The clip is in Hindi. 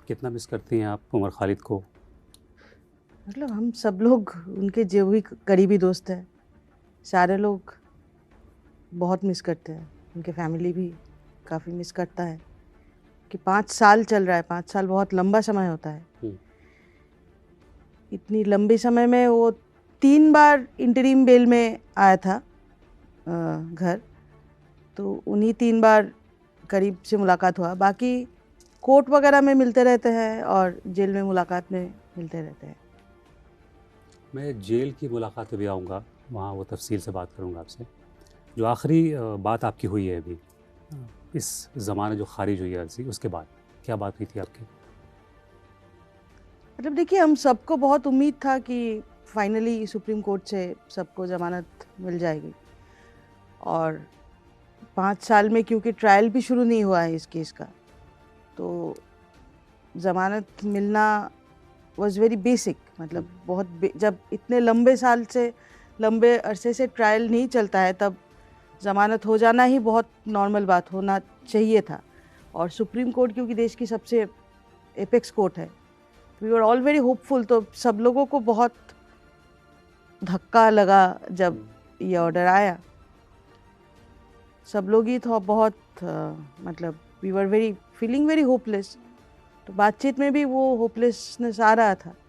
कितना मिस करती हैं आप उमर खालिद को? मतलब हम सब लोग उनके जो भी करीबी दोस्त हैं, सारे लोग बहुत मिस करते हैं। उनके फैमिली भी काफ़ी मिस करता है कि 5 साल चल रहा है। 5 साल बहुत लंबा समय होता है। हुँ। इतनी लंबे समय में वो 3 बार इंटरिम बेल में आया था घर। तो उन्हीं 3 बार करीब से मुलाकात हुआ। बाकी कोर्ट वगैरह में मिलते रहते हैं और जेल में मुलाकात में मिलते रहते हैं। मैं जेल की मुलाकात पे भी आऊँगा, वहाँ वो तफ़सील से बात करूँगा आपसे। जो आखिरी बात आपकी हुई है अभी, इस ज़माने जो ख़ारिज हुई है अर्ज़ी, उसके बाद क्या बात हुई थी आपकी? मतलब देखिए, हम सबको बहुत उम्मीद था कि फाइनली सुप्रीम कोर्ट से सबको ज़मानत मिल जाएगी। और 5 साल में क्योंकि ट्रायल भी शुरू नहीं हुआ है इस केस का, तो ज़मानत मिलना वाज़ वेरी बेसिक। मतलब जब इतने लंबे अरसे से ट्रायल नहीं चलता है, तब ज़मानत हो जाना ही बहुत नॉर्मल बात होना चाहिए था। और सुप्रीम कोर्ट क्योंकि देश की सबसे एपेक्स कोर्ट है, we were all very hopeful. तो सब लोगों को बहुत धक्का लगा जब ये ऑर्डर आया। सब लोग ही तो बहुत मतलब we were very feeling very hopeless. तो बातचीत में भी वो होपलेसनेस आ रहा था।